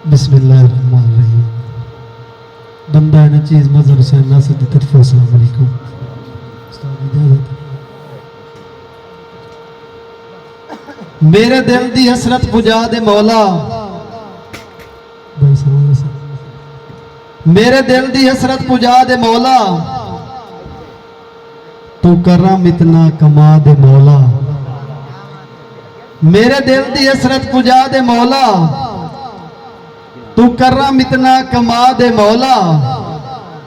बिस्मिल्लाहिर्रहमानिर्रहीम। बंदा है ना चीज़ मजहब से नासद की तरफ। अस्सलाम वालेकुम। मेरे दिल दी हसरत पुजा दे मौला, मेरे दिल दी हसरत पुजा दे मौला, तू करम इतना कमा दे मौला। मेरे दिल दी हसरत पुजा दे मौला, तू करम इतना कमा दे मौला।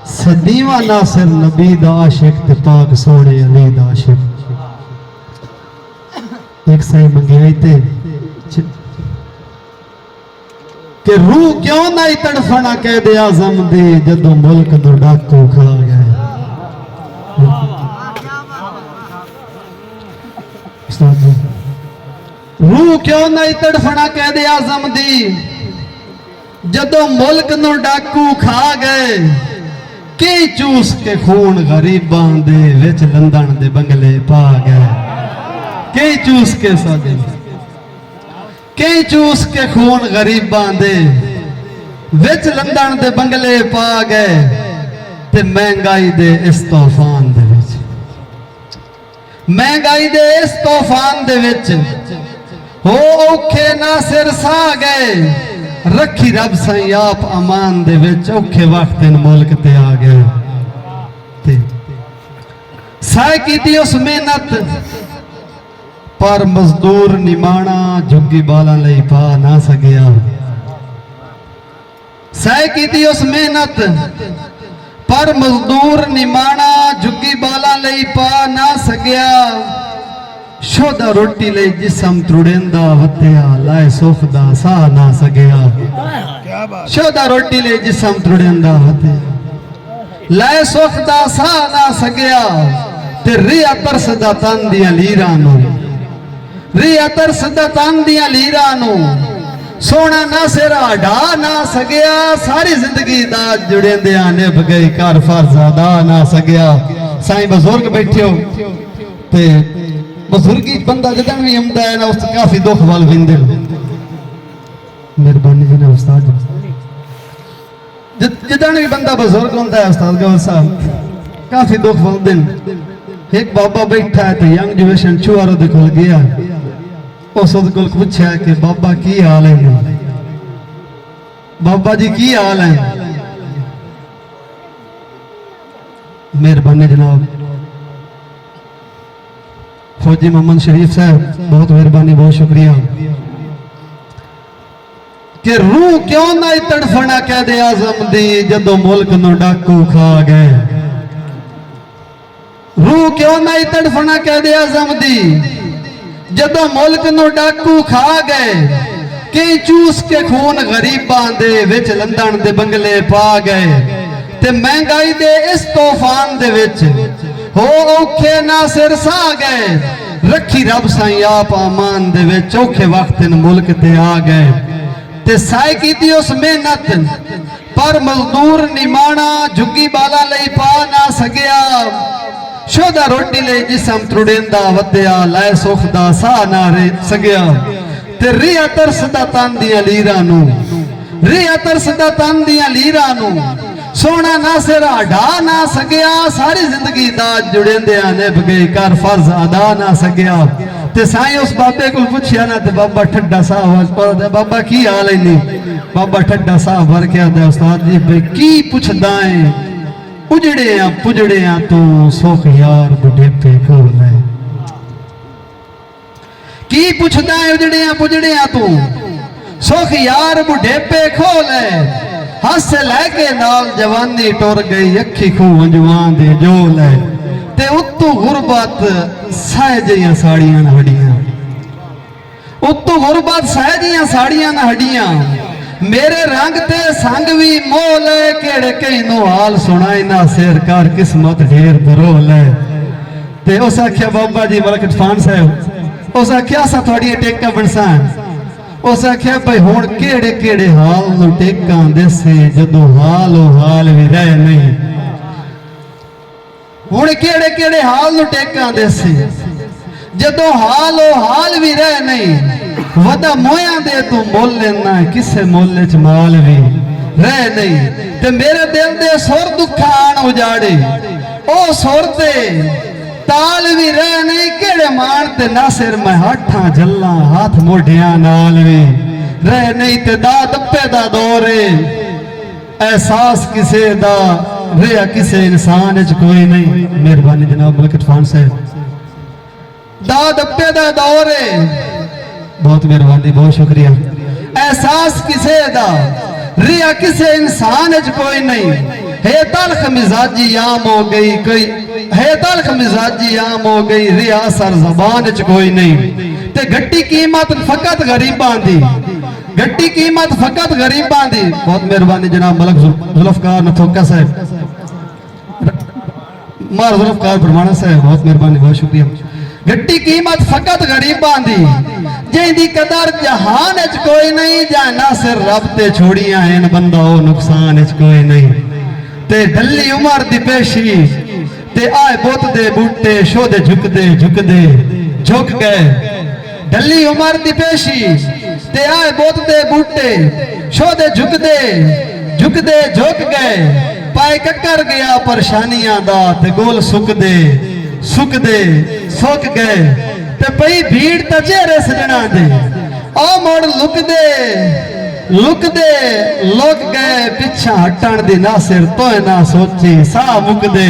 सदीवा नासिर नबी दा आशिक ते पाक सोने अली दा आशिक। एक सही मंगियाई ते कि रूह क्यों ना तड़फना कह दे आजम दे जदों मुल्क नो डाकू खा गए। रूह क्यों ना तड़फना कह दे आजम दी जदों मुल्क नो डाकू खा गए। कई चूस के खून गरीबां दे विच लंदन दे बंगले पा गए। कई चूस के सादे कई चूस के खून गरीबां दे विच लंदन दे बंगले पा गए। ते महंगाई दे इस तूफान दे विच, महंगाई दे इस तूफान दे विच हो औखे ना सिर सा गए। रखी रब सही आप अमान दे विच औखे वक्त इन मुल्क ते आ गए। ते साय कीती उस मेहनत पर मजदूर निमाणा झुग्गी बाला लई पा ना सकिया। साय कीती उस मेहनत पर मजदूर निमाणा झुग्गी बाला लई पा ना सकिया। शोदा रोटी ले जिसम त्रुड़ेंदा वत्या लाए सुख दा सा ना सकिया। शोदा रोटी ले जिसम त्रुड़ेंदा वत्या लाए सुख दा सा ना सकिया। ते रिया तरस दा तन दियां लीरां नू, रिया तरस दा तन दियां लीरां नू सोना ना सिरा ढा ना सकिया। सारी जिंदगी दा जुड़ेंदियां निभ गई कर फर्ज अदा ना सकिया। साईं बुजुर्ग बैठे हो ते बुजुर्गी बंदा जदन भी आंदा है ना उस काफी दुख वाल विंदे। मेहरबानी जी ने उस्ताद जदन भी बंदा बुजुर्ग होता है उस्ताद गौर साहब काफी दुख वाल दिन। एक बाबा बैठा है तो यंग जनरेशन चुआरो दे कोल गया। उस कोल पूछा कि बाबा की हाल है, बाबा जी की हाल है। मेहरबानी जनाब फौजी मोहम्मद शरीफ साहब बहुत मेहरबानी, बहुत शुक्रिया। कि रूह क्यों ना तड़फना कह दे आजम दी जदों मुल्क नो डाकू खा गए। रूह क्यों ना तड़फना कह दे आजम दी जदों मुल्क नो डाकू खा गए। कई चूस के खून गरीबां दे विच लंदन दे बंगले पा गए। ते महंगाई दे इस तूफान दे विच हो औखे ना सिर सा गए। रखी रब साईं आप अमान दे विच औखे वक्त इन मुल्क ते आ गए। ते साई कीती उस मेहनत पर मजदूर निमाणा झुग्गी बाला लई पा ना सकिया। शोदा रोटी ले जिसम त्रुड़ेंदा वत्या लाए सुख दा सा ना रे सकिया। ते रिया तरस दा तन दियां लीरां नू, रिया तरस दा तन दियां लीरां नू सोना ना सिरा ढा ना सकिया। सारी जिंदगी दा जुड़ेंदियां निभ गई कर फर्ज अदा ना सकिया। ते साईं उस बाबे को पूछया ना ते बाबा ठड्डा साहब बाबा की हाल है नी। बाबा ठड्डा साहब भर के आदा उस्ताद जी भाई की पुछदा है। पुजड़े आ तू सुख यार बुढ़ेपे खोल है। की पुछदा है पुजड़े आ तू सुख यार बुढ़ेपे खोल है। हस लैके नाल जवानी टुर गई अखी खू अंजुआं दे जोल है। ते उत्तू गुरबत सह जियां साड़ियां न हड्डियां, उत्तू गुरबत सह जियां साड़ियां न हड्डियां। मेरे रंग ते संग भी मोल है। केड़े कई नो हाल सुनाई ना सिर कर किस्मत ढेर बरोल है। ते उस आख्या बाबा जी मलक फान साहब उस आख्या असा थोड़ी टेका बनसा। उस आख्या भाई हुण केड़े केड़े हाल नू टेकां देसे जदों हालो हाल भी रह नहीं। हुण केड़े केड़े हाल नू टेकां देसे जदों हालो हाल भी रह नहीं। वदा मोया दे तू मोल लेना किसे मोले च माल भी रह नहीं ते मेरे दिल दे सुर दुखा आन उजाड़े ओ सुर दे ताल भी रह नहीं केड़े मान ते ना सिर मैं हाथा जल्ला हाथ मोढ़िया नाल भी रह नहीं ते दा दप्पे दा दौरे एहसास किसे दा रेहा किसे इंसान च कोई नहीं। मेहरबानी जनाब मलिक इरफान साहब। दा दप्पे दा दौरे बहुत मेहरबानी बहुत शुक्रिया। एहसास किसे दा रिया किसे इंसान च कोई नहीं है तलख मिजाजी आम हो गई कोई है तलख मिजाजी आम हो गई रिया सर जबान च कोई नहीं ते गट्टी कीमत फकत गरीबां दी गट्टी कीमत फकत गरीबां दी। बहुत मेहरबानी जनाब मलक जुल्फकार नथोका साहब मार जुल्फकार परमाणा साहब बहुत मेहरबानी बहुत शुक्रिया। गट्टी कीमत फकत गरीबां दी जिंदी कदर जहान च कोई नहीं जाना सिर रब ते छोड़ियां हैं बंदा ओ नुकसान च कोई नहीं ते ढली उमर दी पेशी ते आए बुत दे बूटे शोदे झुकदे झुकदे झुक गए ढली उमर दी पेशी ते आए बुत दे बूटे शोदे झुकदे झुकदे झुक गए पाए ककर गया परेशानियां दा ते गोल सुक दे सुक गए ते पई भीड़ ते चेहरे सजना दे ओ मोड़ लुक दे लुक गए पिछा हटन दी ना सिर तो ना सोची सा मुक दे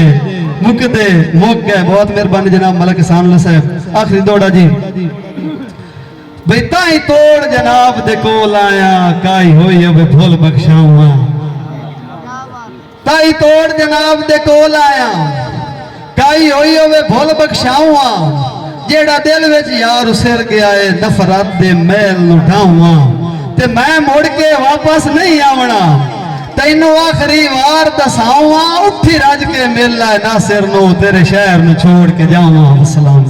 मुक गए। बहुत मेहरबानी जनाब मलिक साहब साहब। आखिरी दौड़ा जी भाई ताई तोड़ जनाब दे कोल आया काई होई अब भूल बख्शाऊं ताई तोड़ जनाब दे कोल आया काई होई होवे भूल बख्शाऊं जेड़ा दिल विच यार उसिर गया है नफरत दे मैल लुटाऊं ते मैं मुड़ के वापस नहीं आवना तैनू आखिरी वार दसाऊं उठी रज के मेला नासिर नु तेरे शहर नु छोड़ के जाऊं। सलाम।